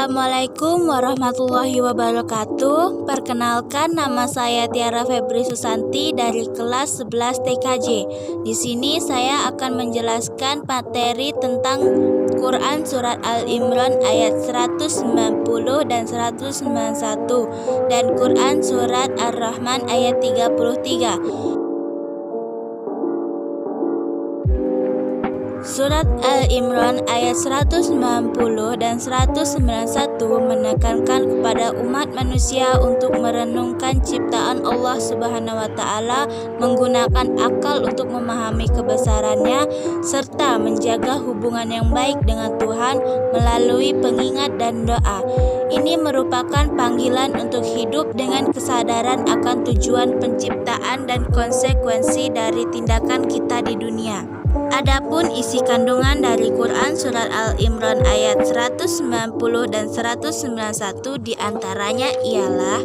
Assalamualaikum warahmatullahi wabarakatuh. Perkenalkan, nama saya Tiara Febri Susanti dari kelas 11 TKJ. Di sini saya akan menjelaskan materi tentang Quran Surat Al-Imran ayat 190 dan 191 dan Quran Surat Ar-Rahman ayat 33. Surat Al-Imran ayat 190 dan 191 menekankan kepada umat manusia untuk merenungkan ciptaan Allah Subhanahu wa Ta'ala, menggunakan akal untuk memahami kebesarannya, serta menjaga hubungan yang baik dengan Tuhan melalui pengingat dan doa. Ini merupakan panggilan untuk hidup dengan kesadaran akan tujuan penciptaan dan konsekuensi dari tindakan kita di dunia. Adapun isi kandungan dari Quran Surat Al-Imran ayat 190 dan 191 diantaranya ialah: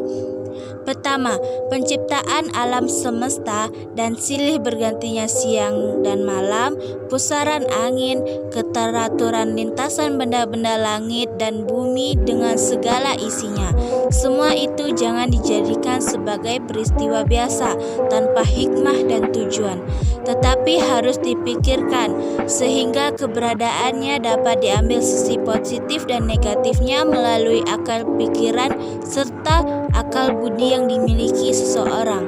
pertama, penciptaan alam semesta dan silih bergantinya siang dan malam, pusaran angin, keteraturan lintasan benda-benda langit dan bumi dengan segala isinya. Semua itu jangan dijadikan sebagai peristiwa biasa tanpa hikmah dan tujuan, tetapi harus dipikirkan sehingga keberadaannya dapat diambil sisi positif dan negatifnya melalui akal pikiran serta akal budi yang dimiliki seseorang.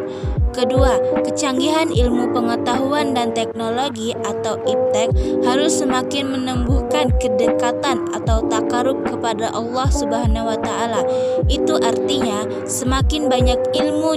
Kedua, kecanggihan ilmu pengetahuan dan teknologi atau iptek harus semakin menumbuhkan kedekatan atau takarub kepada Allah Subhanahu wa Ta'ala. Itu artinya semakin banyak ilmu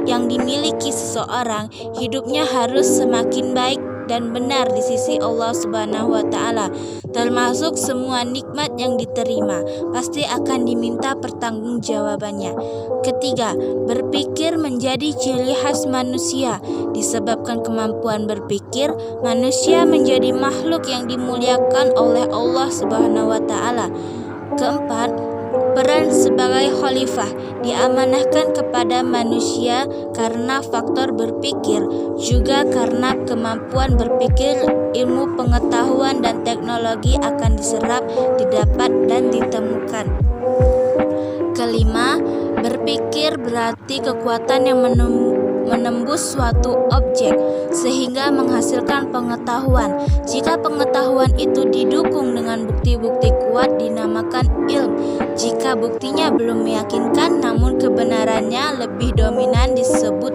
yang dimiliki seseorang, hidupnya harus semakin baik dan benar di sisi Allah Subhanahu wa Ta'ala. Termasuk semua nikmat yang diterima pasti akan diminta pertanggungjawabannya. Ketiga, berpikir menjadi ciri khas manusia. Disebabkan kemampuan berpikir, manusia menjadi makhluk yang dimuliakan oleh Allah Subhanahu wa Ta'ala. Keempat, peran sebagai khalifah diamanahkan kepada manusia karena faktor berpikir, juga karena kemampuan berpikir, ilmu pengetahuan dan teknologi akan diserap, didapat dan ditemukan. Kelima, berpikir berarti kekuatan yang menembus suatu objek sehingga menghasilkan pengetahuan. Jika pengetahuan itu didukung dengan bukti-bukti kuat dinamakan ilmu. Jika buktinya belum meyakinkan namun kebenarannya lebih dominan disebut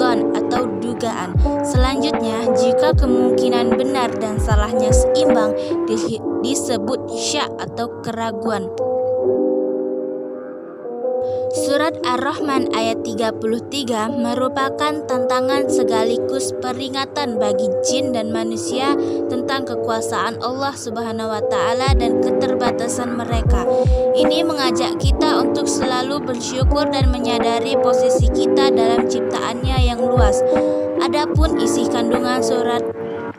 dhon atau dugaan. Selanjutnya, jika kemungkinan benar dan salahnya seimbang disebut syak atau keraguan. Surat Ar-Rahman ayat 33 merupakan tantangan sekaligus peringatan bagi jin dan manusia tentang kekuasaan Allah Subhanahu wa Ta'ala dan keterbatasan mereka. Ini mengajak kita untuk selalu bersyukur dan menyadari posisi kita dalam ciptaannya yang luas. Adapun isi kandungan surat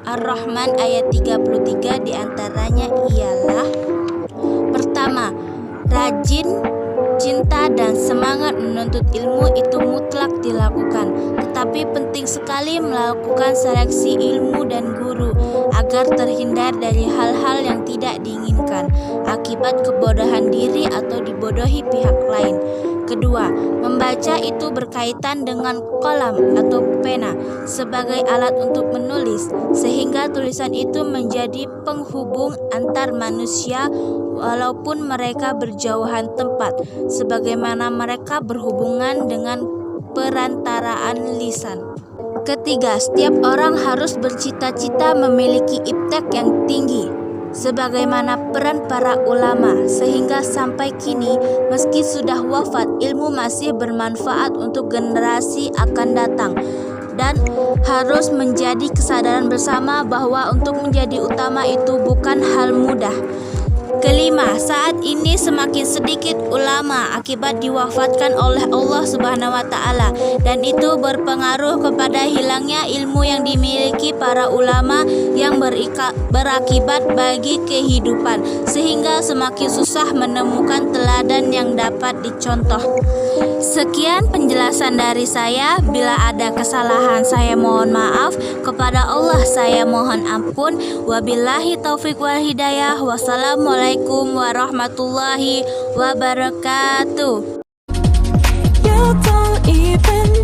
Ar-Rahman ayat 33 diantaranya ialah: pertama, rajin, cinta dan semangat menuntut ilmu itu mutlak dilakukan, tetapi penting sekali melakukan seleksi ilmu dan guru agar terhindar dari hal-hal yang tidak diinginkan akibat kebodohan diri atau dibodohi pihak lain. Kedua, membaca itu berkaitan dengan qalam atau pena sebagai alat untuk menulis, sehingga tulisan itu menjadi penghubung antar manusia walaupun mereka berjauhan tempat, sebagaimana mereka berhubungan dengan perantaraan lisan. Ketiga, setiap orang harus bercita-cita memiliki iptek yang tinggi, sebagaimana peran para ulama, sehingga sampai kini meski sudah wafat, ilmu masih bermanfaat untuk generasi akan datang. Dan harus menjadi kesadaran bersama bahwa untuk menjadi utama itu bukan hal mudah. Kelima, saat ini semakin sedikit ulama akibat diwafatkan oleh Allah Subhanahu wa Ta'ala, dan itu berpengaruh kepada hilangnya ilmu yang dimiliki para ulama yang berakibat bagi kehidupan, sehingga semakin susah menemukan teladan yang dapat dicontoh. Sekian penjelasan dari saya. Bila ada kesalahan saya mohon maaf, kepada Allah saya mohon ampun. Wabillahi taufik wal hidayah. Wassalamualaikum Wassalamualaikum warahmatullahi wabarakatuh. You don't even